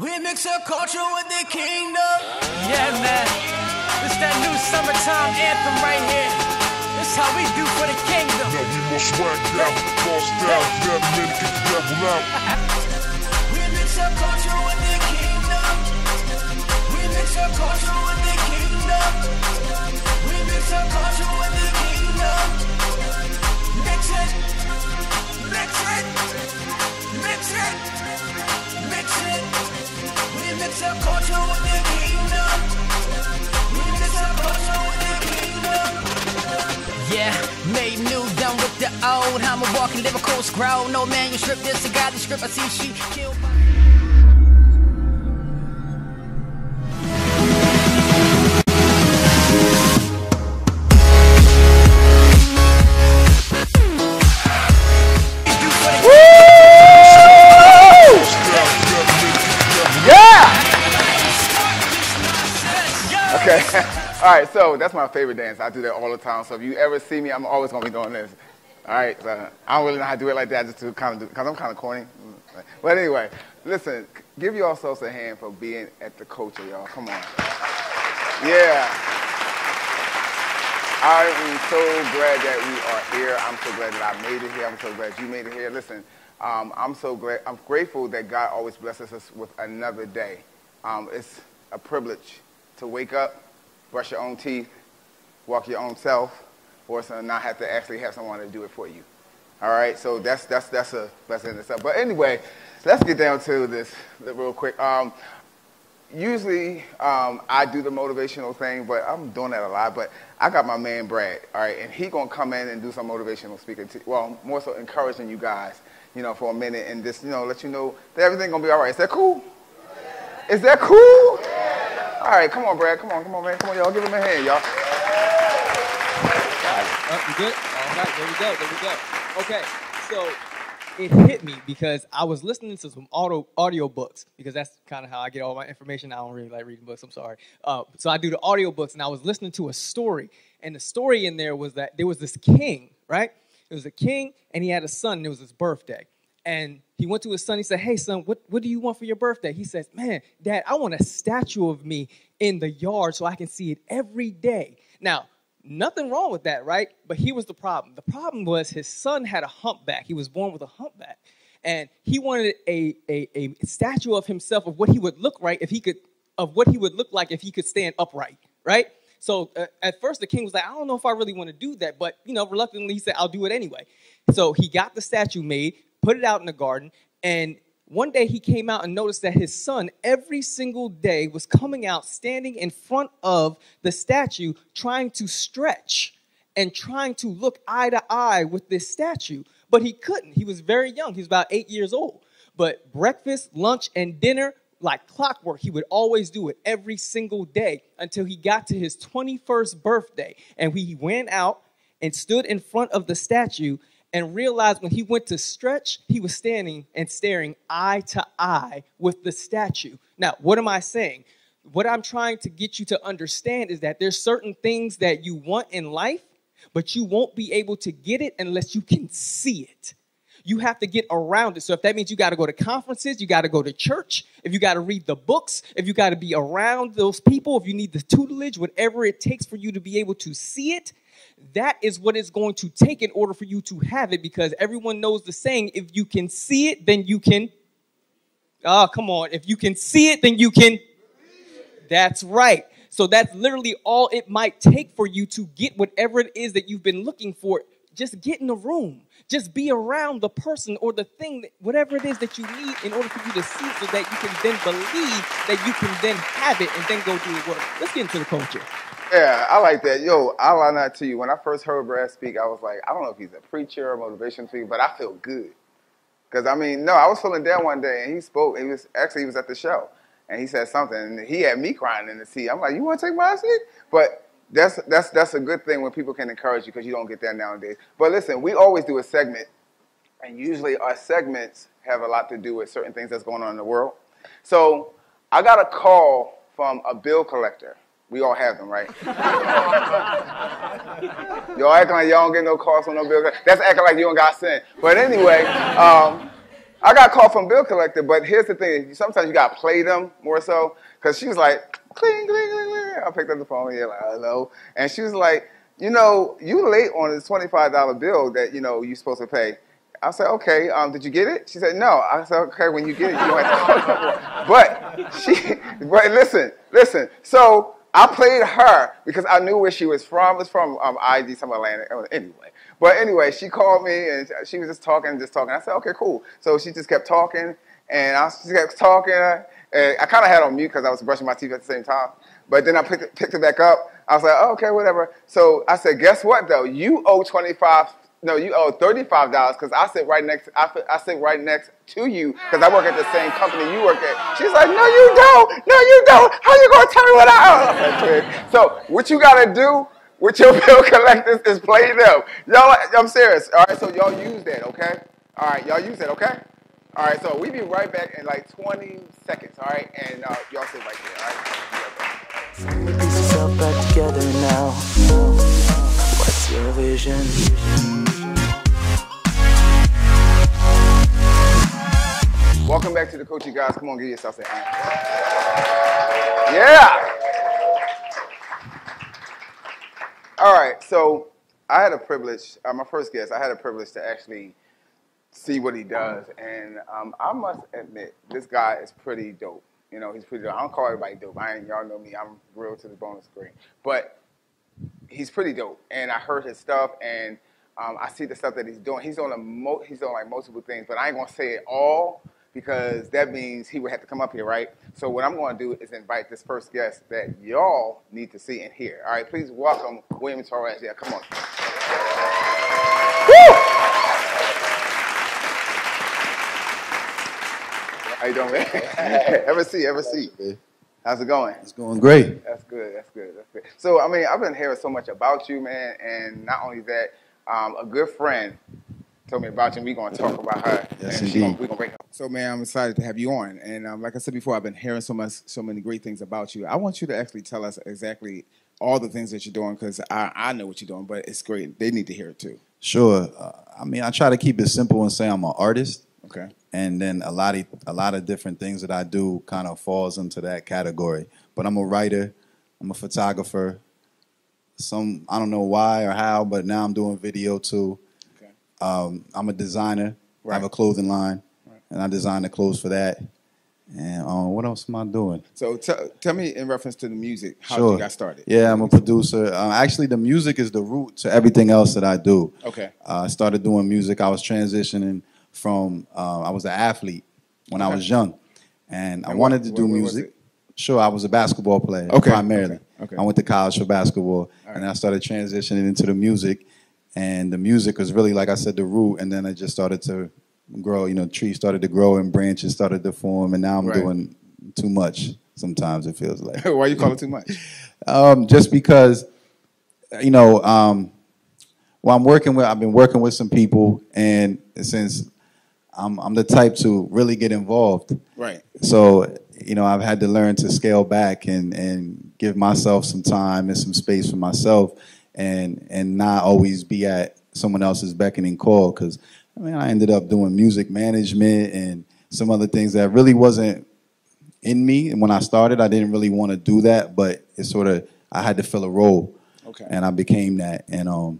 We mix our culture with the kingdom. Yeah, man. It's that new summertime anthem right here. This how we do for the kingdom. Now we must swag down, boss down, let a minute get the devil out. We mix our culture with the kingdom. We mix our culture with the kingdom. We mix our culture with the kingdom. Mix it. Mix it. Mix it. Mix it. We mix our culture with the kingdom. We mix our culture with the kingdom. Yeah, made new, done with the old. I'm a walking lyrical scroll. No manuscript, this a godly script. I see she killed by... Okay, all right, so that's my favorite dance. I do that all the time. So if you ever see me, I'm always gonna be doing this. All right, so I don't really know how to do it like that, just to kind of do, because I'm kind of corny. But anyway, listen, give yourselves a hand for being at the culture, y'all. Come on. Yeah. I am so glad that we are here. I'm so glad that I made it here. I'm so glad you made it here. Listen, I'm grateful that God always blesses us with another day. It's a privilege to wake up, brush your own teeth, walk your own self, or to not have to actually have someone to do it for you. All right, so that's a blessing in itself. But anyway, let's get down to this real quick. Usually I do the motivational thing, but I'm doing that a lot. But I got my man Drae, all right, and he gonna come in and do some motivational speaking. Well, more so encouraging you guys, you know, for a minute and just, you know, let you know that everything gonna be all right. Is that cool? Yeah. Is that cool? Yeah. All right, come on, Brad. Come on, man. Come on, y'all. Give him a hand, y'all. You good? All right, there we go. Okay, so it hit me because I was listening to some audio books, because that's kind of how I get all my information. I don't really like reading books, I'm sorry. So I do the audio books, and I was listening to a story, and the story in there was that there was this king, right? There was a king, and he had a son, and it was his birthday. And he went to his son. He said, hey, son, what do you want for your birthday? He says, man, Dad, I want a statue of me in the yard so I can see it every day. Now, nothing wrong with that, right? But here was the problem. The problem was his son had a humpback. He was born with a humpback. And he wanted a statue of himself of what he would look like if he could stand upright, right? So at first the king was like, I don't know if I really want to do that. But, you know, reluctantly he said, I'll do it anyway. So he got the statue made, put it out in the garden, and one day he came out and noticed that his son every single day was coming out, standing in front of the statue, trying to stretch and trying to look eye to eye with this statue. But he couldn't. He was very young. He was about 8 years old. But breakfast, lunch, and dinner, like clockwork, he would always do it every single day until he got to his 21st birthday. And he went out and stood in front of the statue and realized when he went to stretch, he was standing and staring eye to eye with the statue. Now, what am I saying? What I'm trying to get you to understand is that there's certain things that you want in life, but you won't be able to get it unless you can see it. You have to get around it. So if that means you got to go to conferences, you got to go to church, if you got to read the books, if you got to be around those people, if you need the tutelage, whatever it takes for you to be able to see it, that is what it's going to take in order for you to have it, because everyone knows the saying, if you can see it, then you can. Oh, come on. If you can see it, then you can. That's right. So that's literally all it might take for you to get whatever it is that you've been looking for. Just get in the room. Just be around the person or the thing, whatever it is that you need in order for you to see it, so that you can then believe that you can then have it and then go do the work. Let's get into the culture. Yeah, I like that. Yo, I'll lie that to you. When I first heard Brad speak, I was like, I don't know if he's a preacher or motivation speaker, but I feel good. Because, I mean, no, I was feeling down one day, and he spoke. He was at the show, and he said something, and he had me crying in the seat. I'm like, you want to take my seat? But that's a good thing when people can encourage you, because you don't get that nowadays. But listen, we always do a segment, and usually our segments have a lot to do with certain things that's going on in the world. So I got a call from a bill collector. We all have them, right? Y'all acting like y'all don't get no calls from no bill collector. That's acting like you don't got sent. But anyway, I got called from bill collector, but here's the thing. Sometimes you got to play them more so. Because she was like, cling, cling, cling, cling. I picked up the phone, yeah, like, hello. And she was like, you know, you late on this $25 bill that, you know, you're supposed to pay. I said, okay, did you get it? She said, no. I said, okay, when you get it, you don't have to call. But listen. So I played her because I knew where she was from. It was from ID, some Atlanta. Anyway. But anyway, she called me and she was just talking. I said, okay, cool. So she just kept talking and she kept talking. And I kind of had on mute because I was brushing my teeth at the same time. But then I picked it back up. I was like, oh, okay, whatever. So I said, guess what, though? You owe $35 because I sit right next to you because I work at the same company you work at. She's like, no, you don't. No, you don't. How you going to tell me what I owe? So what you got to do with your bill collectors is play them. Y'all, I'm serious. All right, so y'all use that, okay? All right, y'all use that, okay? All right, so we'll be right back in like 20 seconds, all right? And y'all sit right there, all right? Put the pieces all back together now. What's your vision? Welcome back to the Coachy Guys. Come on, give yourself a hand. Yeah! All right, so I had a privilege, my first guest, I had a privilege to actually see what he does. And I must admit, this guy is pretty dope. You know, he's pretty dope. I don't call everybody dope. Y'all know me. I'm real to the bone of screen. But he's pretty dope. And I heard his stuff, and I see the stuff that he's doing. He's doing like multiple things, but I ain't going to say it all because that means he would have to come up here, right? So what I'm going to do is invite this first guest that y'all need to see and hear. All right, please welcome William Torres. Yeah, come on. Woo! How you doing, man? Have a seat. How's it going? It's going great. That's good. So, I mean, I've been hearing so much about you, man, and not only that, a good friend told me about you, and we're going to talk about her. Yes, and indeed. We're going to break up. So, man, I'm excited to have you on. And like I said before, I've been hearing so many great things about you. I want you to actually tell us exactly all the things that you're doing, because I know what you're doing, but it's great. They need to hear it, too. Sure. I mean, I try to keep it simple and say I'm an artist. Okay. And then a lot of different things that I do kind of falls into that category. But I'm a writer. I'm a photographer. I don't know why or how, but now I'm doing video too. Okay. I'm a designer. Right. I have a clothing line, and I design the clothes for that. And what else am I doing? So tell me in reference to the music, how Sure. you got started. Yeah, I'm a producer. Actually, the music is the root to everything else that I do. Okay. I started doing music. I was transitioning from I was an athlete when I was young, and I wanted to do music. Sure, I was a basketball player primarily. Okay. I went to college for basketball, and I started transitioning into the music, and the music was really, like I said, the root, and then it just started to grow. You know, trees started to grow and branches started to form, and now I'm doing too much. Sometimes it feels like. Why you call it too much? Just because, you know, well, I've been working with some people, and since I'm the type to really get involved. Right. So, you know, I've had to learn to scale back and give myself some time and some space for myself and not always be at someone else's beckoning call. Because, I mean, I ended up doing music management and some other things that really wasn't in me. And when I started, I didn't really want to do that, but it's sort of, I had to fill a role. Okay. And I became that. And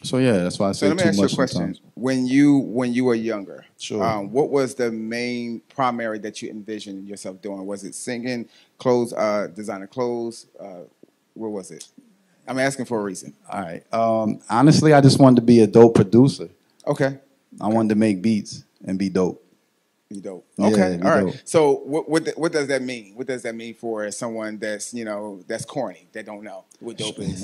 so yeah, that's why I say too much. So let me ask you a question. Sometimes. When you were younger, sure. What was the main primary that you envisioned yourself doing? Was it singing, clothes, designing clothes? What was it? I'm asking for a reason. All right. Honestly, I just wanted to be a dope producer. Okay. I wanted to make beats and be dope. Be dope. Okay. Yeah, all right. Dope. So what does that mean? What does that mean for someone that's, you know, that's corny, that don't know what dope is?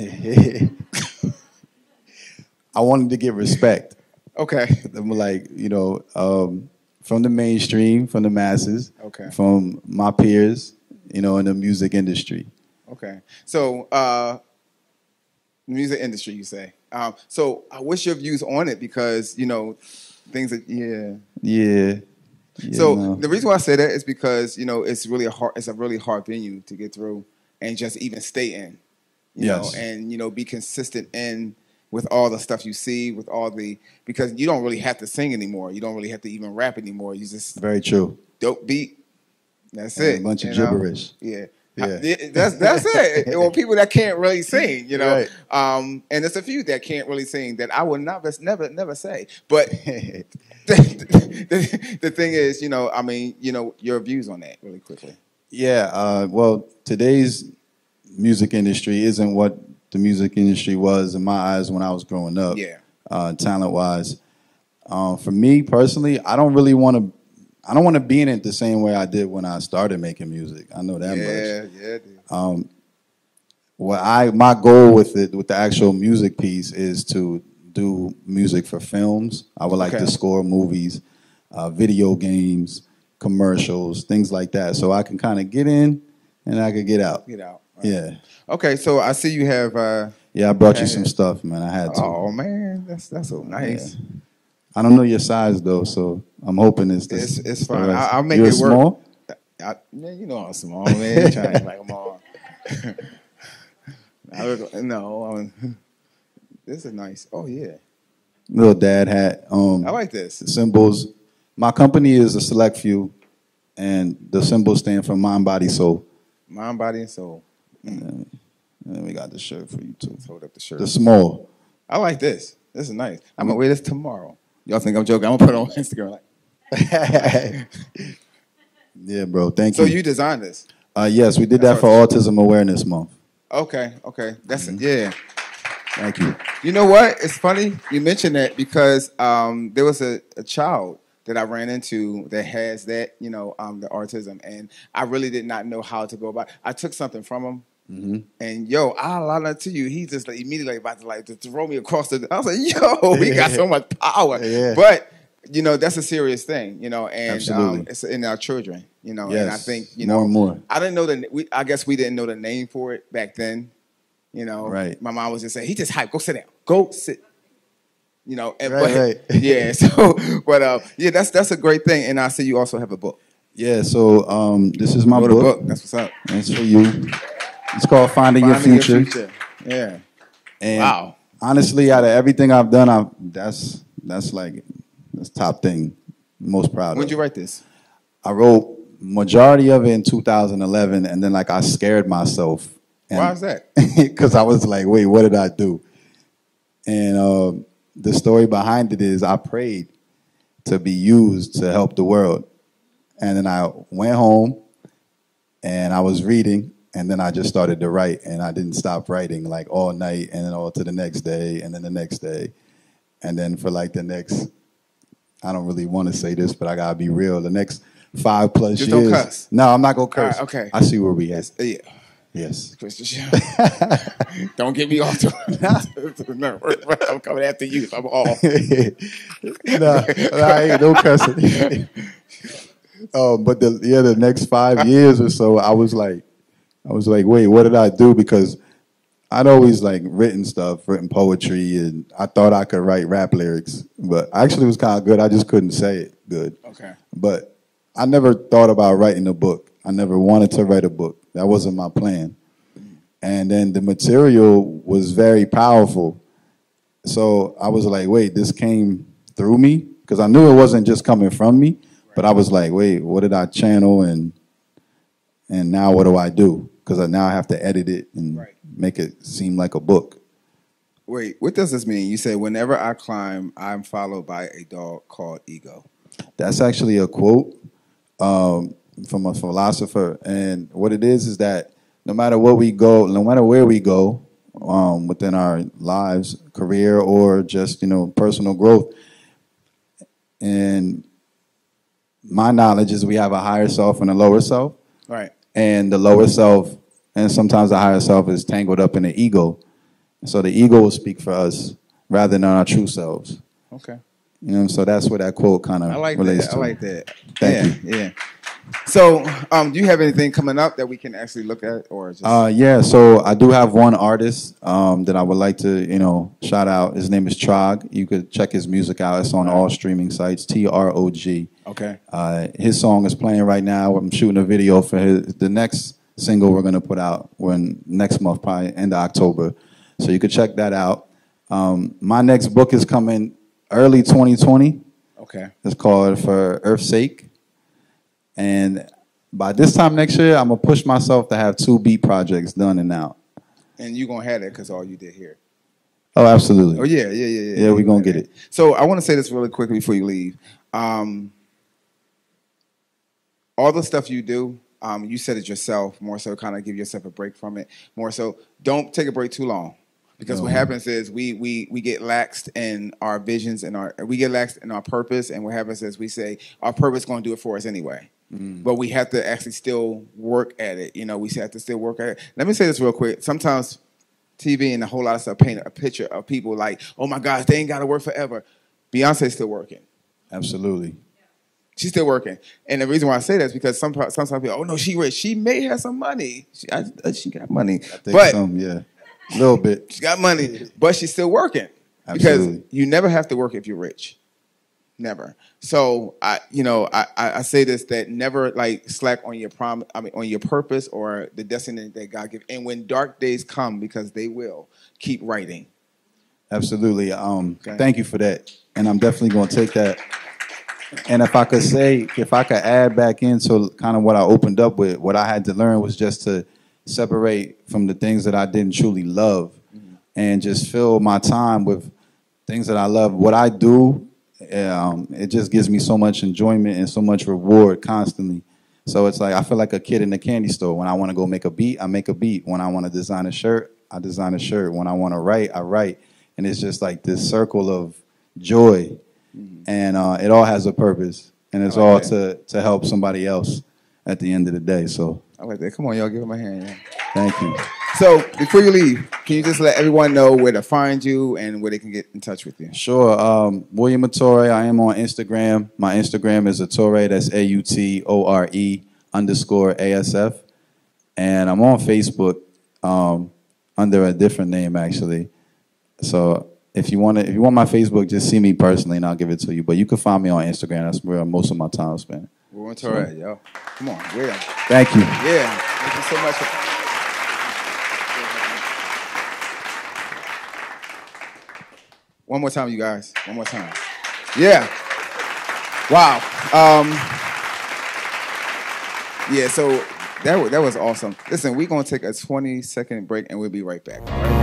I wanted to get respect. Okay. Like, you know, from the mainstream, from the masses, okay, from my peers, you know, in the music industry. Okay. So, music industry, you say. So what's your views on it? Because, you know, things that, yeah. So no. The reason why I say that is because, you know, it's a really hard venue to get through and just even stay in, you know, and, you know, be consistent in, with all the stuff you see, with all the, because you don't really have to sing anymore. You don't really have to even rap anymore. You just Very true. dope beat. That's And it. a bunch of you know? gibberish. Yeah. Yeah. That's it. Or people that can't really sing, you know. Right. And there's a few that can't really sing that I would never say. But the thing is, you know, I mean, you know, your views on that really quickly. Yeah, well, today's music industry isn't what the music industry was in my eyes when I was growing up. Yeah. Talent-wise, for me personally, I don't want to be in it the same way I did when I started making music. I know that much. Yeah. My goal with the actual music piece is to do music for films. I would like to score movies, video games, commercials, things like that, so I can kind of get in and I can get out. Get out. Right. Yeah. Okay, so I see you have. Yeah, I brought you some stuff, man. I had to. Oh man, that's so nice. Yeah. I don't know your size though, so I'm hoping it's fine. I'll make You're it work. Small? Man, you know I'm small, man. You trying to like I'm all. This is nice. Oh yeah. Little dad hat. I like this. Symbols. My company is a select few, and the symbols stand for mind, body, soul. Mind, body, and soul. And we got the shirt for you too. Let's hold up the shirt. The small. I like this. This is nice. I'm gonna wear this tomorrow. Y'all think I'm joking? I'm gonna put it on Instagram. Yeah, bro. Thank you. So you designed this? Yes, we did that for Autism Awareness Month. Okay. That's it. Yeah. Thank you. You know what? It's funny you mentioned that because there was a child that I ran into that has that, you know, the autism, and I really did not know how to go about it. I took something from him, and yo, I'll allow that to you. He just like, immediately about to like to throw me across the. I was like, yo, he got so much power. Yeah. But you know, that's a serious thing, you know, and Absolutely. it's in our children, you know, Yes. and I think you More know, and more. I didn't know that. I guess we didn't know the name for it back then. You know, Right. My mom was just saying, he just hype. Go sit down. Go sit. You know, and Right. yeah. So, but yeah, that's a great thing. And I see you also have a book. Yeah, so this is my Wrote a book. That's what's up. And it's for you. It's called Finding Your Future. Yeah. And Wow. honestly, out of everything I've done, that's top thing. I'm most proud When of. did you write this? I wrote majority of it in 2011, and then like I scared myself. Why is that? Because I was like, wait, what did I do? And the story behind it is I prayed to be used to help the world. And then I went home and I was reading, and then I just started to write, and I didn't stop writing like all night and then all to the next day and then the next day. And then for like the next, I don't really want to say this, but I gotta be real, the next 5+ Just years. don't cuss. No, I'm not gonna curse. All right, okay. I see where we at. Yeah. Yes. Don't get me off the network. I'm coming after you. I'm off. No cussing. But the next 5 years or so, I was like, wait, what did I do? Because I'd always like written poetry, and I thought I could write rap lyrics, but actually it was kind of good. I just couldn't say it good. Okay. But I never thought about writing a book. I never wanted to write a book. That wasn't my plan. And then the material was very powerful. So I was like, wait, this came through me? Because I knew it wasn't just coming from me, but I was like, wait, what did I channel, and now what do I do? Because now I have to edit it and make it seem like a book. Wait, what does this mean? You say, whenever I climb, I'm followed by a dog called Ego. That's actually a quote from a philosopher. And what it is that no matter where we go within our lives, career, or just, personal growth, and my knowledge is we have a higher self and a lower self. Right. And the lower self, and sometimes the higher self, is tangled up in the ego. So the ego will speak for us rather than our true selves. Okay. So that's where that quote kind of relates to. I like that. Thank you. Yeah. So, do you have anything coming up that we can actually look at, or just? Yeah. So I do have one artist that I would like to, shout out. His name is Drae. You could check his music out. It's on all streaming sites. TROG. Okay. His song is playing right now. I'm shooting a video for the next single we're gonna put out next month, probably end of October. So you could check that out. My next book is coming early 2020. Okay. It's called For Earth's Sake. And by this time next year, I'm going to push myself to have 2 beat projects done and out. And you're going to have that because all you did here. Oh, absolutely. Oh, yeah. Yeah, we're going to get it. So I want to say this really quickly before you leave. All the stuff you do, you said it yourself, more so kind of give yourself a break from it. More so, don't take a break too long. Because what happens is we get laxed in our visions and we get laxed in our purpose, and what happens is we say our purpose is going to do it for us anyway. But we have to actually still work at it. You know, we have to still work at it. Let me say this real quick. Sometimes TV and a whole lot of stuff paint a picture of people like, oh my gosh, they ain't got to work forever. Beyonce's still working. Absolutely. She's still working. And the reason why I say that is because sometimes people, oh no, she rich. She may have some money. She got money. I think yeah. A little bit. She got money, but she's still working. Absolutely. Because you never have to work if you're rich. Never. So I say this, that never like slack on your on your purpose or the destiny that God gives. And when dark days come, because they will, keep writing. Absolutely. Thank you for that. And I'm definitely going to take that. And if I could add back into kind of what I opened up with, what I had to learn was just to separate from the things that I didn't truly love and just fill my time with things that I love. What I do, it just gives me so much enjoyment and so much reward constantly. So it's like I feel like a kid in a candy store. When I want to go make a beat, I make a beat. When I want to design a shirt, I design a shirt. When I want to write, I write. And it's just like this circle of joy. And it all has a purpose. And it's all to help somebody else at the end of the day. So I like that. Come on, y'all, give him a hand. Yeah. Thank you. So before you leave, can you just let everyone know where to find you and where they can get in touch with you? Sure. William Autore. I am on Instagram. My Instagram is Autore. That's AUTORE_ASF. And I'm on Facebook under a different name, actually. So if you want my Facebook, just see me personally, and I'll give it to you. But you can find me on Instagram. That's where most of my time is spent. We're Autore, yo. Come on, yeah. Thank you. Yeah. Thank you so much. One more time, you guys. One more time. Yeah. Wow. Yeah, so that was awesome. Listen, we're going to take a 20-second break, and we'll be right back. All right?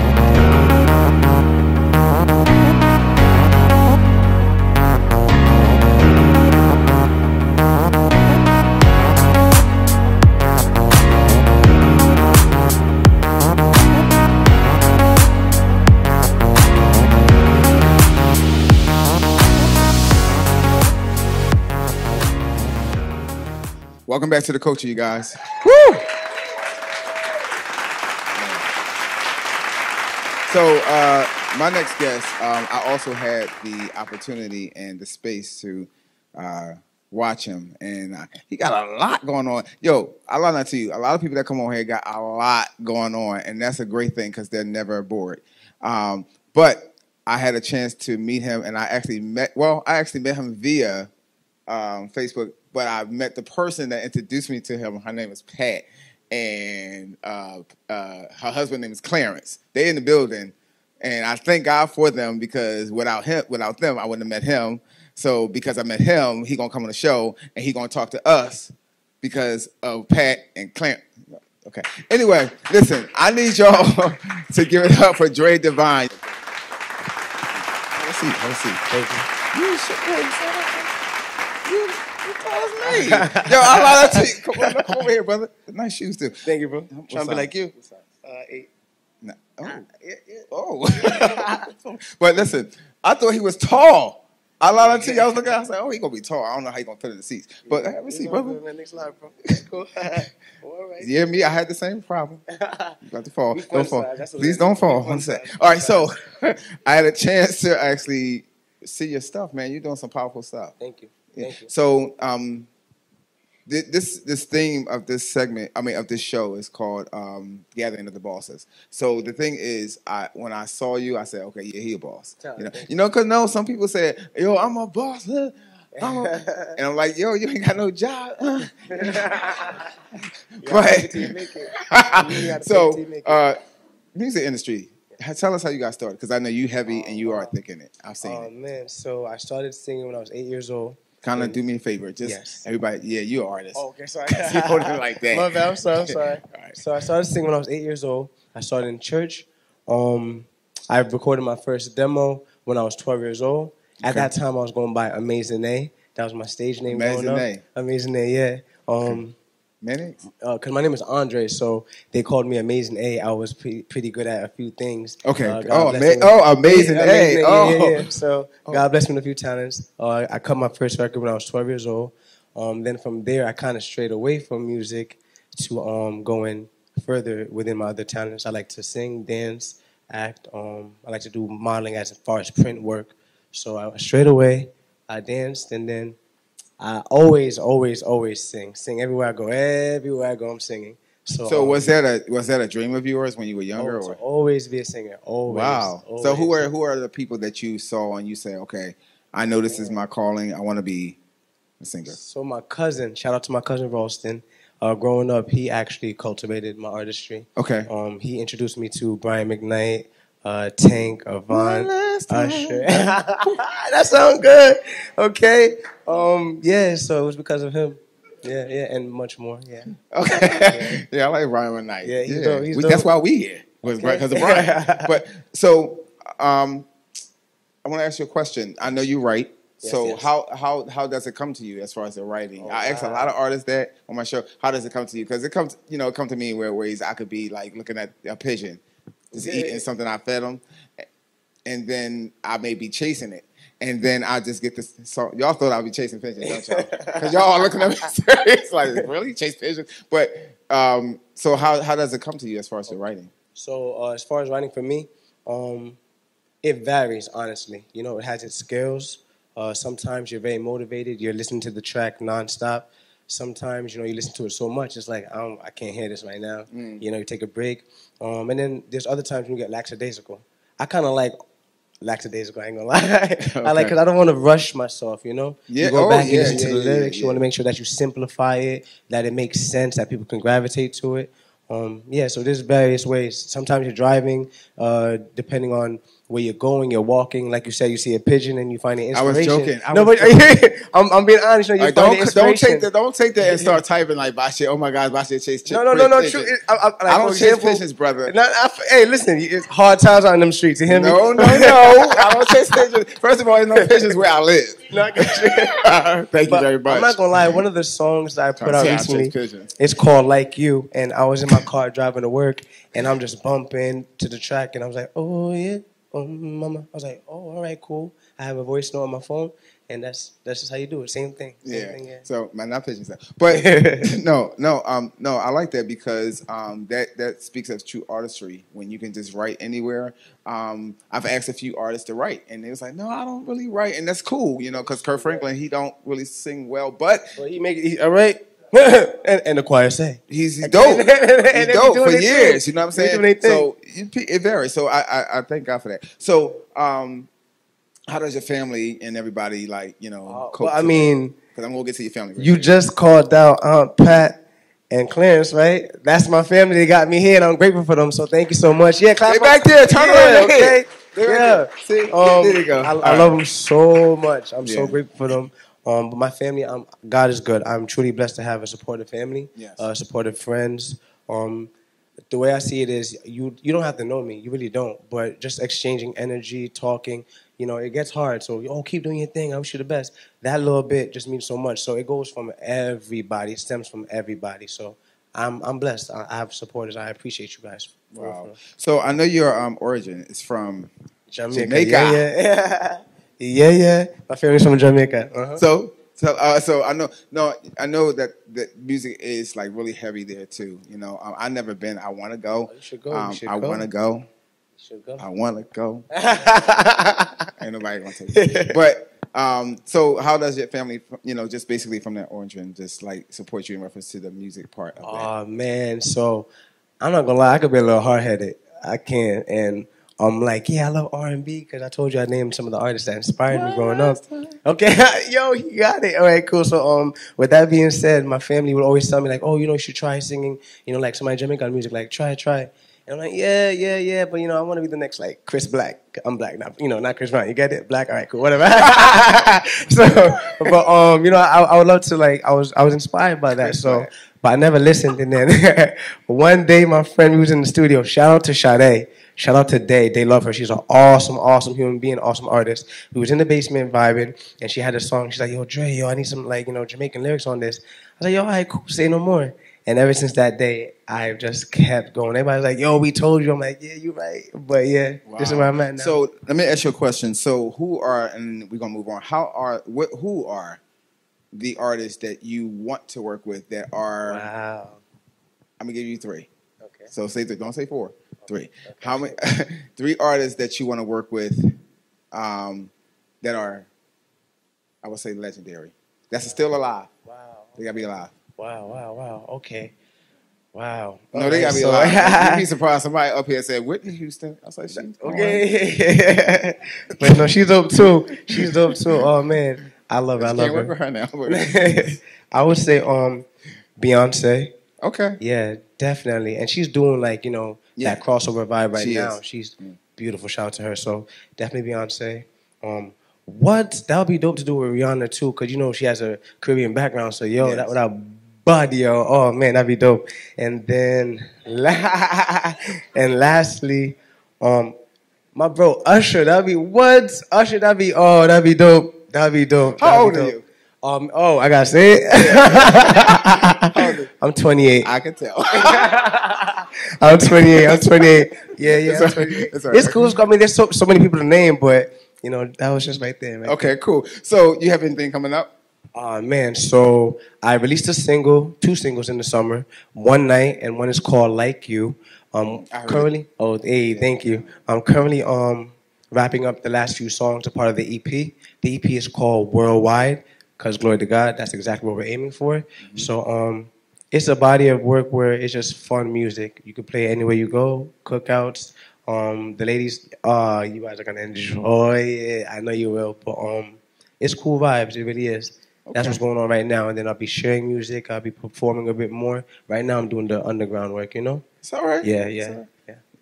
Welcome back to the culture, you guys. Woo! So my next guest, I also had the opportunity and the space to watch him, and he got a lot going on. Yo, I lie not to you. A lot of people that come on here got a lot going on, and that's a great thing because they're never bored. But I had a chance to meet him, and I actually met him via Facebook. But I met the person that introduced me to him. Her name is Pat, and her husband's name is Clarence. They're in the building, and I thank God for them because without them, I wouldn't have met him. So because I met him, he gonna come on the show and he gonna talk to us because of Pat and Clarence. Okay. Anyway, listen, I need y'all to give it up for Drae Divine. Have a seat. Thank you. You told me. Yo, I lied to you. Come over here, brother. Nice shoes, too. Thank you, bro. I'm trying to be like you. 8. No. Oh. But listen, I thought he was tall. I lied to you. I was looking, I was like, oh, he going to be tall. I don't know how he going to fit in the seats. But have a seat, brother. Next slide, bro. Cool. All right. Yeah, me, I had the same problem. You got to fall. Don't fall. Please don't fall. All right, so I had a chance to actually see your stuff, man. You're doing some powerful stuff. Thank you. Thank you. So this theme of this segment, of this show is called Gathering of the Bosses. So the thing is, when I saw you, I said, okay, yeah, he a boss. Because some people say, yo, I'm a boss. And I'm like, yo, you ain't got no job. But so music industry, Tell us how you got started, because I know you heavy and you are thick in it. I've seen it. Man, so I started singing when I was 8 years old. Kind of do me a favor, just everybody. Yeah, you're an artist. Oh, okay, sorry. You hold it like that. My bad, I'm sorry. Right. So I started singing when I was 8 years old. I started in church. I recorded my first demo when I was 12 years old. At that time, I was going by Amazing A. That was my stage name. Amazing A. Amazing A, yeah. Because my name is Andre, so they called me Amazing A. I was pretty good at a few things. Okay. Amazing A. Oh. So God bless me with a few talents. I cut my first record when I was 12 years old. Then from there, I kind of strayed away from music to going further within my other talents. I like to sing, dance, act. I like to do modeling as far as print work. So I straight away, I danced, and then I always sing everywhere I go. Everywhere I go, I'm singing. So was that a dream of yours when you were younger? To always be a singer. Always. Wow. Always. So who are the people that you saw and you say, okay, I know this is my calling. I want to be a singer. So my cousin, shout out to my cousin Ralston. Growing up, he actually cultivated my artistry. Okay. He introduced me to Brian McKnight, Tank, Vont, Usher. That sounds good. Okay. Yeah, so it was because of him. Yeah, and much more. Yeah. Okay. Yeah, I like Brian McKnight. Yeah, he's dope. He's That's why we here. Was because of Brian. But so I want to ask you a question. I know you write. Yes. How does it come to you as far as the writing? I ask a lot of artists that on my show. How does it come to you? Because it comes to me in ways I could be like looking at a pigeon, just eating something I fed him, and then I may be chasing it, and then I just get this song. Y'all thought I'd be chasing pigeons, don't y'all? Because y'all are looking at me serious, like really chase pigeons. But so how does it come to you as far as the writing? So as far as writing for me, it varies honestly. It has its scales. Sometimes you're very motivated. You're listening to the track nonstop. Sometimes, you listen to it so much, it's like, I can't hear this right now. You take a break. And then there's other times when you get lackadaisical. I kind of like lackadaisical, I ain't gonna lie. Okay. I like, because I don't want to rush myself, Yeah. You go back and listen to the lyrics. You want to make sure that you simplify it, that it makes sense, that people can gravitate to it. So there's various ways. Sometimes you're driving, depending on where you're going, you're walking. Like you said, you see a pigeon and you find the inspiration. I was joking. I'm being honest. You find the inspiration. Don't take that and start typing like Bashi. Oh my God, Bashi chase chicken. No. True. I don't chase pigeons, brother. Hey, listen, it's hard times out in them streets. You hear me? No. I don't chase pigeons. First of all, there's no pigeons where I live. Thank you very much. I'm not gonna lie. One of the songs that I put out recently, it's called "Like You," and I was in my car driving to work, and I'm just bumping to the track, and I was like, "Oh yeah, oh mama." I was like, "Oh, all right, cool." I have a voice note on my phone, and that's just how you do it. Same thing. So not pigeons, but no. I like that because that speaks of true artistry when you can just write anywhere. I've asked a few artists to write, and they was like, "No, I don't really write," and that's cool, because Kirk Franklin, he don't really sing well, but he make it all right. and the choir say he's dope. He's dope for years. You know what I'm saying? So it varies. So I thank God for that. So how does your family and everybody cope? Well, I mean, because I'm gonna get to your family. You just called out Aunt Pat and Clarence, right? That's my family. They got me here, and I'm grateful for them. So thank you so much. Yeah, clap. They back there. Turn around. Okay. Yeah. See, there you go. I love them so much. I'm so grateful for them. But my family, God is good. I'm truly blessed to have a supportive family, supportive friends. The way I see it is, you don't have to know me. You really don't. But just exchanging energy, talking, it gets hard. So, keep doing your thing. I wish you the best. That little bit just means so much. So it goes from everybody. It stems from everybody. So I'm blessed. I have supporters. I appreciate you guys. Wow. So I know your origin is from Jamaica. Yeah. My family's from Jamaica. Uh-huh. So I know that music is like really heavy there too. I've never been. I want to go. You should go. I want to go. You should go. I want to go. Ain't nobody gonna take it. But so how does your family, just basically from that origin, just like support you in reference to the music part of that? Oh man, so I'm not gonna lie. I could be a little hard-headed. I can, and I'm like, I love R&B because I told you I named some of the artists that inspired me growing up. Okay, yo, you got it. All right, cool. So, with that being said, my family would always tell me like, oh, you should try singing. Like somebody in Jamaican music, like try. And I'm like, yeah, but you know, I want to be the next like Chris Black. I'm black, not Chris Brown. You get it? Black, all right, cool, whatever. So, but you know, I would love to like, I was inspired by that. So, but I never listened. And then one day, my friend who was in the studio, shout out to Sade, shout out to Day. They love her. She's an awesome human being, awesome artist. We was in the basement vibing, and she had a song. She's like, yo, Drae, I need some like, you know, Jamaican lyrics on this. I was like, yo, all right, cool, say no more. And ever since that day, I've just kept going. Everybody's like, yo, we told you. I'm like, yeah, you're right. But yeah, this is where I'm at now. So let me ask you a question. So who are, and we're going to move on, who are the artists that you want to work with that are, wow. I'm going to give you 3. Okay. So say 3, don't say 4, 3. Okay. How many, 3 artists that you want to work with that are, I would say, legendary. That's still alive. Wow. They got to be alive. Wow. Okay. Wow. No, they got to be alive. You'd be surprised somebody up here said, Whitney Houston. I was like, she's okay. But no, she's dope too. Oh, man. I love her. Can't work with her now. I would say Beyonce. Okay. Yeah, definitely. And she's doing like, you know, that crossover vibe right now. She's beautiful. Shout out to her. So definitely Beyonce. That would be dope to do with Rihanna too, because you know she has a Caribbean background. So that would have body, yo. Oh man, that'd be dope. And then lastly, my bro Usher. That'd be what? Usher. That'd be dope. That'd be dope. How old are you? I gotta say it. I'm 28. I can tell. I'm 28. Yeah. I'm 28. It's cool. I mean, there's so many people to name, but you know, that was just right there, man. Okay, cool. So you have anything coming up? Man, so I released 2 singles in the summer, One Night, and one is called Like You. Currently, thank you. I'm currently wrapping up the last few songs, a part of the EP. The EP is called Worldwide, because glory to God, that's exactly what we're aiming for. Mm-hmm. So it's a body of work where it's just fun music. You can play it anywhere you go, cookouts. The ladies, you guys are gonna enjoy it. I know you will, but it's cool vibes. It really is. Okay. That's what's going on right now. And then I'll be sharing music. I'll be performing a bit more. Right now, I'm doing the underground work. You know. It's all right. Yeah.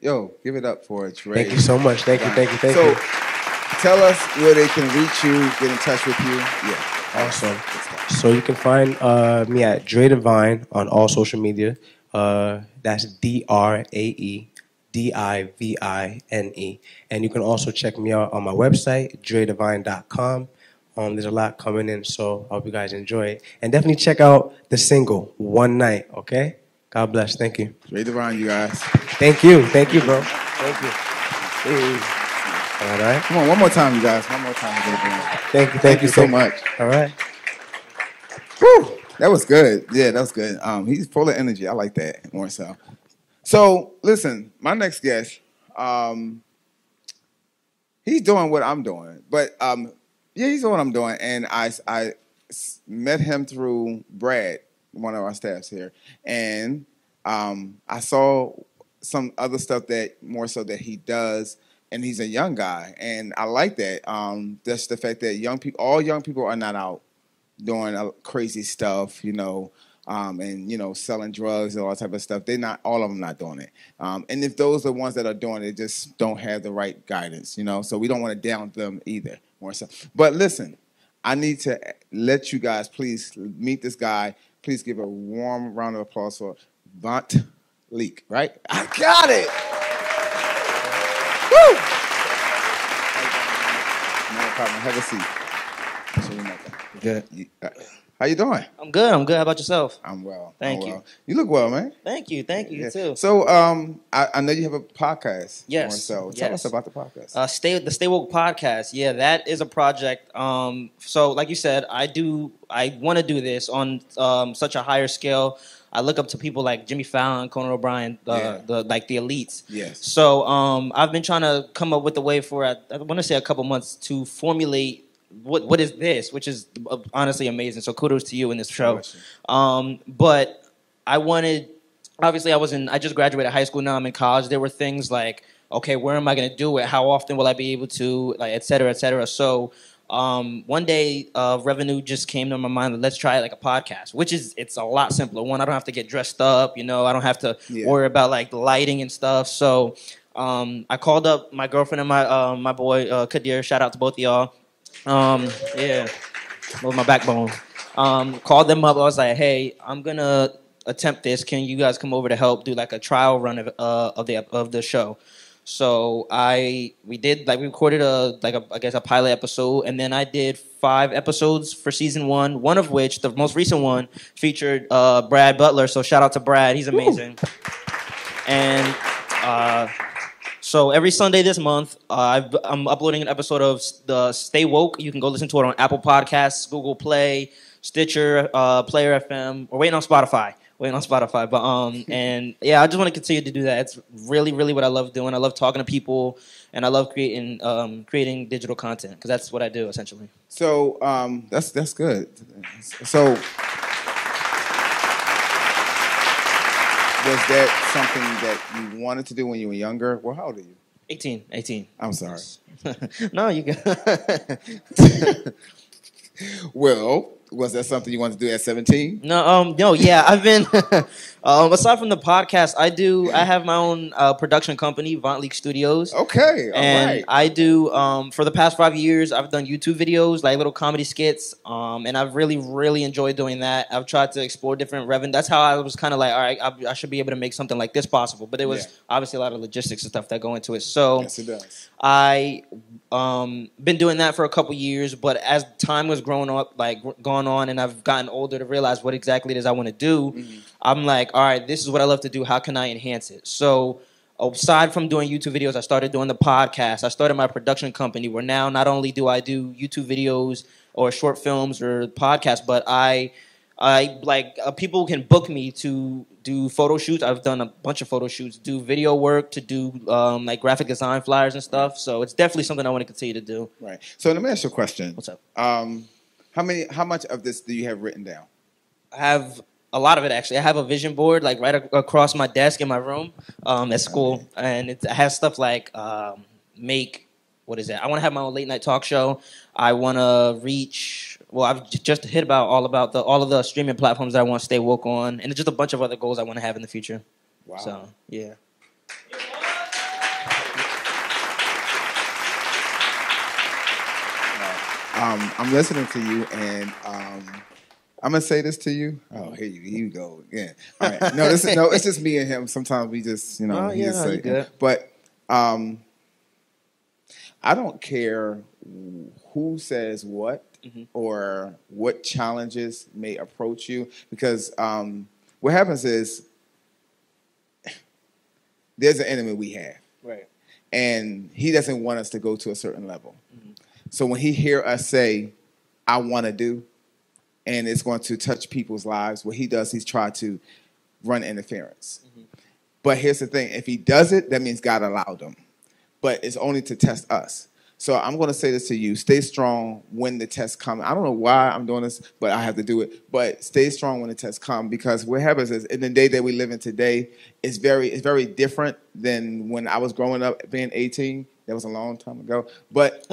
Yo, give it up for Drae. Thank you so much. Thank you. So, tell us where they can reach you, get in touch with you. Yeah. Awesome. So you can find me at Drae Divine on all social media. That's DRAE. DIVINE. And you can also check me out on my website, draedivine.com. There's a lot coming in, so I hope you guys enjoy it. And definitely check out the single, One Night, okay? God bless. Thank you. Drae Divine, you guys. Thank you, bro. Thank you. Hey. All right. Come on, one more time, you guys. One more time. Thank you so much. All right. Whew, that was good. Yeah, that was good. He's full of energy. I like that more so. So, listen, my next guest, he's doing what I'm doing. But, he's doing what I'm doing. And I met him through Brad, one of our staffs here. And I saw some other stuff that more so that he does. And he's a young guy. And I like that. Just the fact that all young people are not out doing crazy stuff, you know. And, you know, selling drugs and all that type of stuff. All of them not doing it. And if those are the ones that are doing it, just don't have the right guidance, you know. So we don't want to down them either, more so. But listen, I need to let you guys please meet this guy. Please give a warm round of applause for Vont Leak, right? I got it! Woo! No problem. Have a seat. Show you nothing. Good. How you doing? I'm good. How about yourself? I'm well. Thank you. You look well, man. Thank you. You too. So, I know you have a podcast. Yes. So tell us about the podcast. The Stay Woke podcast. Yeah, that is a project. So like you said, I want to do this on such a higher scale. I look up to people like Jimmy Fallon, Conan O'Brien, the elites. Yes. So I've been trying to come up with a way for I want to say a couple months to formulate what is this, which is honestly amazing. So kudos to you in this show. But I wanted, obviously I just graduated high school, now I'm in college. There were things like, okay, where am I going to do it? How often will I be able to, like, et cetera, et cetera. So One day, revenue just came to my mind. Let's try like a podcast, which it's a lot simpler. One, I don't have to get dressed up. I don't have to worry about like the lighting and stuff. So I called up my girlfriend and my boy Kadir. Shout out to both of y'all. Yeah, with my backbone. Called them up. I was like, hey, I'm gonna attempt this. Can you guys come over to help do like a trial run of the show? So we recorded a pilot episode, and then I did 5 episodes for season 1. One of which, the most recent one, featured Brad Butler. So shout out to Brad, he's amazing. Woo. And so every Sunday this month, I'm uploading an episode of the Stay Woke. You can go listen to it on Apple Podcasts, Google Play, Stitcher, Player FM. We're waiting on Spotify. But and yeah, I just want to continue to do that. It's really, really what I love doing. I love talking to people, and I love creating digital content because that's what I do essentially. So that's good. So was that something that you wanted to do when you were younger? Well, how old are you? 18. I'm sorry. No, you got. Well, was that something you wanted to do at 17? No, yeah, I've been aside from the podcast, I have my own production company, Vont Studios. Okay, all and right. I do for the past 5 years, I've done YouTube videos, like little comedy skits, and I've really, really enjoyed doing that. I've tried to explore different revenue. That's how I was kind of like, all right, I should be able to make something like this possible. But it was obviously a lot of logistics and stuff that go into it. So yes, it does. I been doing that for a couple years, but as time was gone on, and I've gotten older to realize what exactly it is I want to do, I'm like, all right, this is what I love to do. How can I enhance it? So aside from doing YouTube videos, I started doing the podcast. I started my production company where now not only do I do YouTube videos or short films or podcasts, but people can book me to do photo shoots. I've done a bunch of photo shoots, do video work, to do like graphic design flyers and stuff. So it's definitely something I want to continue to do. Right. So let me ask you a question. What's up? How much of this do you have written down? I have a lot of it, actually. I have a vision board like right across my desk in my room at school, and it has stuff like what is it? I want to have my own late night talk show. I want to reach. Well, I've just hit about all of the streaming platforms that I want to stay woke on, and just a bunch of other goals I want to have in the future. Wow. So yeah. I'm listening to you, and I'm gonna say this to you. Oh, here you go again. All right. No, it's just me and him. Sometimes we just, good. But I don't care who says what or what challenges may approach you, because what happens is there's an enemy we have, right, and he doesn't want us to go to a certain level. So when he hear us say, I want to do, and it's going to touch people's lives, what he does, he's tried to run interference. But here's the thing. If he does it, that means God allowed him. But it's only to test us. So I'm going to say this to you. Stay strong when the tests come. I don't know why I'm doing this, but I have to do it. But stay strong when the tests come, because what happens is in the day that we live in today, it's very different than when I was growing up being 18. That was a long time ago. But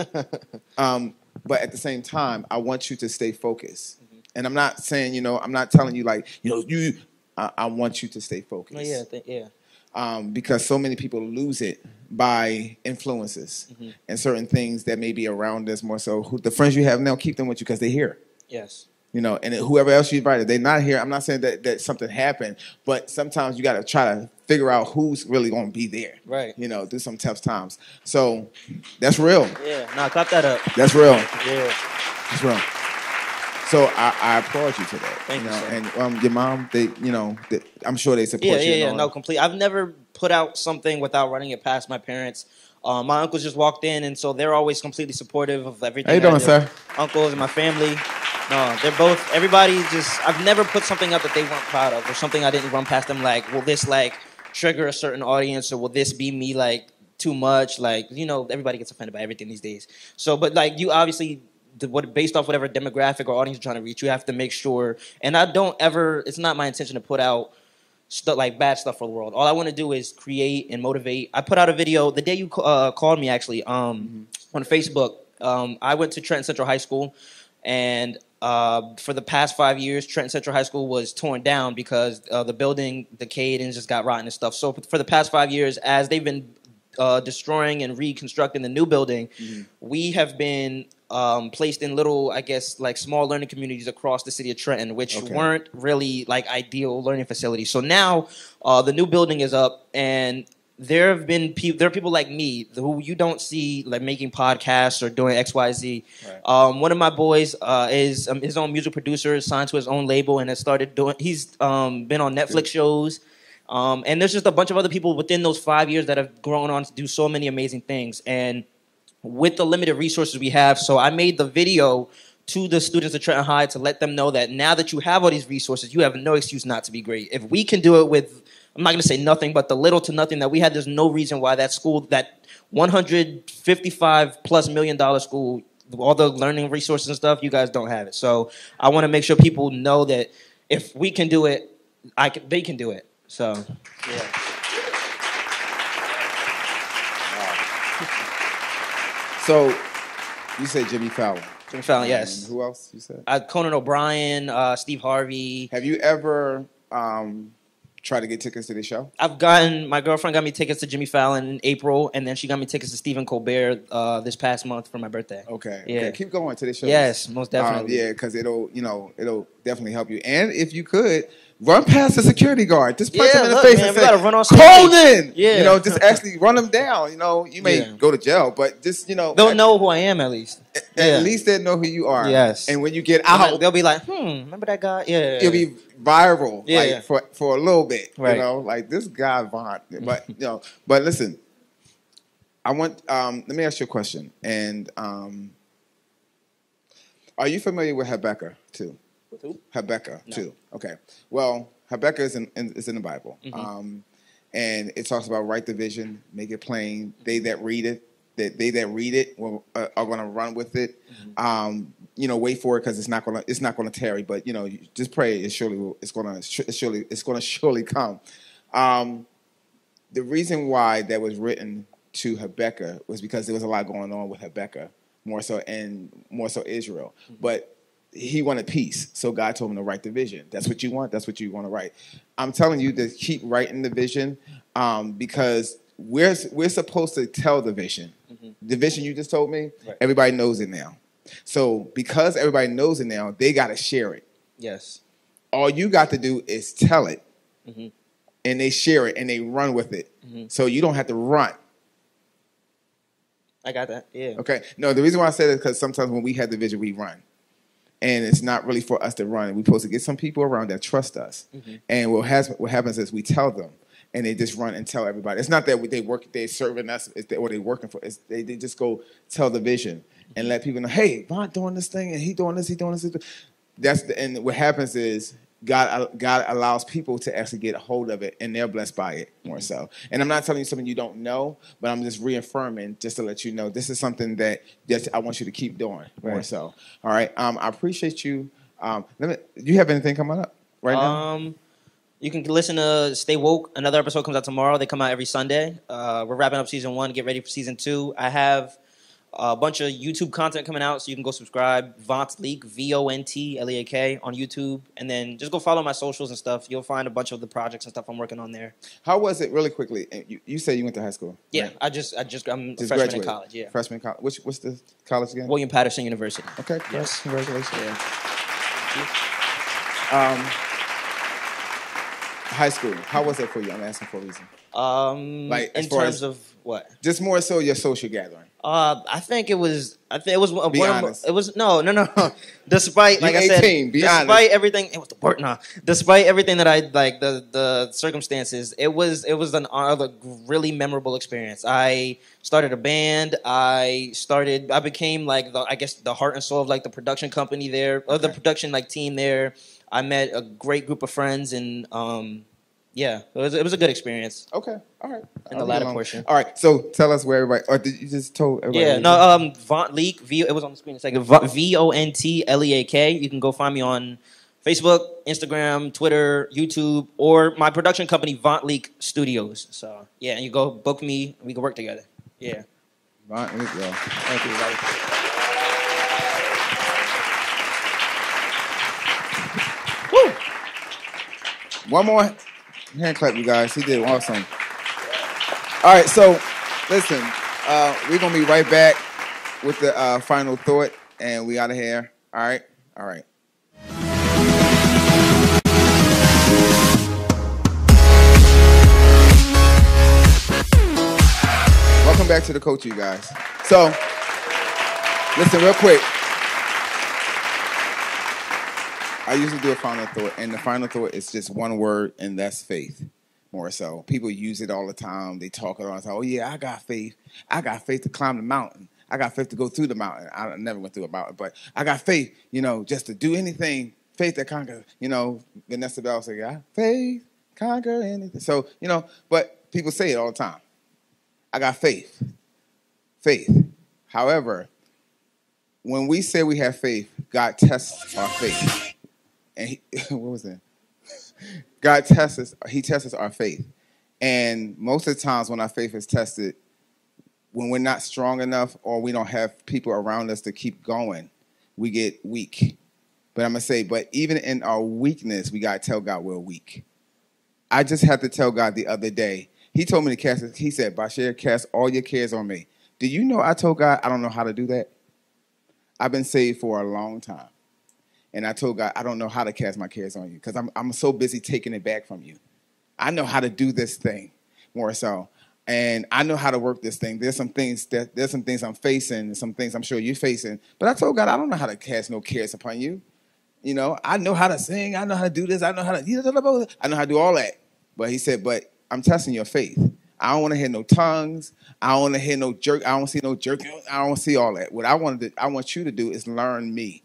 at the same time, I want you to stay focused. And I'm not saying, I'm not telling you like, I want you to stay focused. Oh, yeah. Because so many people lose it by influences and certain things that may be around us more so. The friends you have now, keep them with you because they're here. Yes. And whoever else you invited, they're not here. I'm not saying that something happened, but sometimes you got to try to figure out who's really going to be there. Right. Through some tough times. So that's real. Yeah. No, clap that up. That's real. Yeah. That's real. So I applaud you for that. Thank you, sir. And your mom, I'm sure they support you. Yeah. No, complete. I've never put out something without running it past my parents. My uncles just walked in, and so they're always completely supportive of everything. How you doing, sir? Uncles and my family. No, they're both. Everybody just. I've never put something up that they weren't proud of, or something I didn't run past them. Like, will this trigger a certain audience, or will this be me too much? Everybody gets offended by everything these days. So, but you obviously. Based off whatever demographic or audience you're trying to reach, you have to make sure. And I don't ever. It's not my intention to put out stuff bad stuff for the world. All I want to do is create and motivate. I put out a video the day you called me, actually, on Facebook. I went to Trenton Central High School, and for the past 5 years, Trenton Central High School was torn down because the building decayed and just got rotten and stuff. So for the past 5 years, as they've been destroying and reconstructing the new building, we have been placed in little, I guess, like small learning communities across the city of Trenton, which weren't really like ideal learning facilities. So now the new building is up, and there are people like me who you don't see like making podcasts or doing XYZ. Right. One of my boys is his own music producer, signed to his own label, and has started doing. He's been on Netflix shows, and there's just a bunch of other people within those 5 years that have grown on to do so many amazing things. And with the limited resources we have, so I made the video to the students at Trenton High to let them know that now that you have all these resources, you have no excuse not to be great. If we can do it with, I'm not going to say nothing, but the little to nothing that we had, there's no reason why that school, that $155+ million school, all the learning resources and stuff, you guys don't have it. So I want to make sure people know that if we can do it, they can do it. So, yeah. So you said Jimmy Fallon. Jimmy Fallon, yes. And who else you said? Conan O'Brien, Steve Harvey. Have you ever tried to get tickets to the show? My girlfriend got me tickets to Jimmy Fallon in April, and then she got me tickets to Stephen Colbert this past month for my birthday. Okay. Yeah. Okay. Keep going to the show. Yes, most definitely. Yeah, because it'll definitely help you. And if you could, run past the security guard. Just punch him in the face and say, Conan! Yeah. Just actually run him down. You may go to jail, but just, they'll know who I am at least. At least they'll know who you are. Yes. And when you get out, they'll be like, remember that guy? Yeah. It'll be viral, yeah. like for a little bit. Right. Like this guy Vont. But but listen, I want let me ask you a question. And are you familiar with Habakkuk too? With who? Habakkuk too. Okay. Well, Habakkuk is in the Bible. Mm-hmm. And it talks about write the vision, make it plain. They that read it are going to run with it. Mm-hmm. Wait for it because it's not going to tarry. But you just pray. It's going to surely come. The reason why that was written to Habakkuk was because there was a lot going on with Habakkuk, more so Israel. Mm-hmm. But he wanted peace, so God told him to write the vision. That's what you want. That's what you want to write. I'm telling you to keep writing the vision because we're supposed to tell the vision. Mm-hmm. The vision you just told me, right. Everybody knows it now. So because everybody knows it now, they got to share it. Yes. All you got to do is tell it, mm-hmm. and they share it and they run with it. Mm-hmm. So you don't have to run. I got that. Yeah. Okay. No, the reason why I say that is because sometimes when we have the vision, we run. And it's not really for us to run. We're supposed to get some people around that trust us. Mm-hmm. And what happens is we tell them, and they just run and tell everybody. It's not that they're serving us, or they're working for us. They just go tell the vision and let people know, hey, Vont doing this thing, and he doing this. And what happens is God allows people to actually get a hold of it, and they're blessed by it more so. And I'm not telling you something you don't know, but I'm just reaffirming just to let you know this is something that I want you to keep doing more so. All right. I appreciate you. Do you have anything coming up right now? You can listen to Stay Woke. Another episode comes out tomorrow. They come out every Sunday. We're wrapping up season 1. Get ready for season 2. I have a bunch of YouTube content coming out, so you can go subscribe. Vont Leak, VONTLEAK on YouTube, and then just go follow my socials and stuff. You'll find a bunch of the projects and stuff I'm working on there. How was it, really quickly? You said you went to high school. Yeah, right? I'm a freshman graduated in college. Yeah, freshman college. What's the college again? William Patterson University. Okay, yes, congratulations. Yeah. High school. How was that for you? I'm asking for a reason. In terms of what? Just more so your social gathering. I think it was. Be honest. It was no. Despite, like I said, despite everything, it was the work. Nah. Despite everything that I like, the circumstances, it was a really memorable experience. I started a band. I became like the heart and soul of like the production company there, or the production team there. I met a great group of friends, and yeah, it was a good experience. Okay, all right. In the latter portion. All right, so tell us where everybody. Or did you just told everybody? Yeah, no. Vont Leak. It was on the screen a second. VONTLEAK. You can go find me on Facebook, Instagram, Twitter, YouTube, or my production company, Vont Leak Studios. So yeah, and you go book me, and we can work together. Yeah. Vont Leak, yo. Thank you, buddy. One more hand clap, you guys. He did awesome. All right, so listen, we're gonna be right back with the final thought, and we out of here. All right, all right. Welcome back to the coach, you guys. So, listen real quick. I usually do a final thought, and the final thought is just one word, and that's faith. More so, people use it all the time. They talk it all the time. Oh yeah, I got faith. I got faith to climb the mountain. I got faith to go through the mountain. I never went through a mountain, but I got faith. Just to do anything. Faith that conquer. Vanessa Bell said, "I faith conquer anything." So but people say it all the time. I got faith. Faith. However, when we say we have faith, God tests our faith. And what was that? God tests us. He tests our faith. And most of the times when our faith is tested, when we're not strong enough or we don't have people around us to keep going, we get weak. But I'm going to say, but even in our weakness, we got to tell God we're weak. I just had to tell God the other day. He told me to cast it. He said, Bashir, cast all your cares on me. Do you know I told God I don't know how to do that? I've been saved for a long time. And I told God, I don't know how to cast my cares on you because I'm so busy taking it back from you. I know how to do this thing more so. And I know how to work this thing. There's some things I'm facing and some things I'm sure you're facing. But I told God, I don't know how to cast no cares upon you. I know how to sing. I know how to do this. I know how to do all that. But he said, but I'm testing your faith. I don't want to hear no tongues. I don't want to hear no jerk. I don't see no jerk. I don't see all that. What I want you to do is learn me.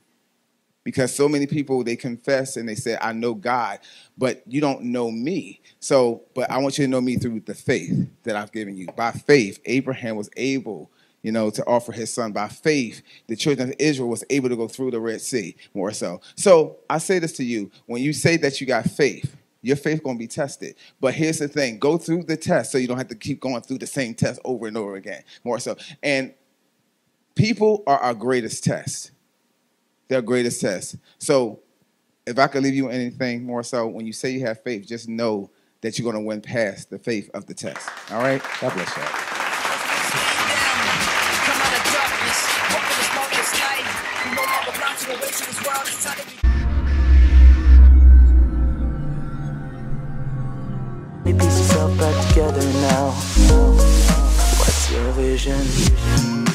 Because so many people, they confess and they say, I know God, but you don't know me. So, but I want you to know me through the faith that I've given you. By faith, Abraham was able, to offer his son. By faith, the children of Israel was able to go through the Red Sea, more so. So I say this to you. When you say that you got faith, your faith going to be tested. But here's the thing. Go through the test so you don't have to keep going through the same test over and over again, more so. And people are our greatest test. Their greatest test. So if I could leave you anything more so, when you say you have faith, just know that you're going to win past the faith of the test. All right? God bless you. Come out of darkness, walk in this marvelous light. We no longer belong to a waste of this world. It's time to be. Piece yourself back together now. What's your vision?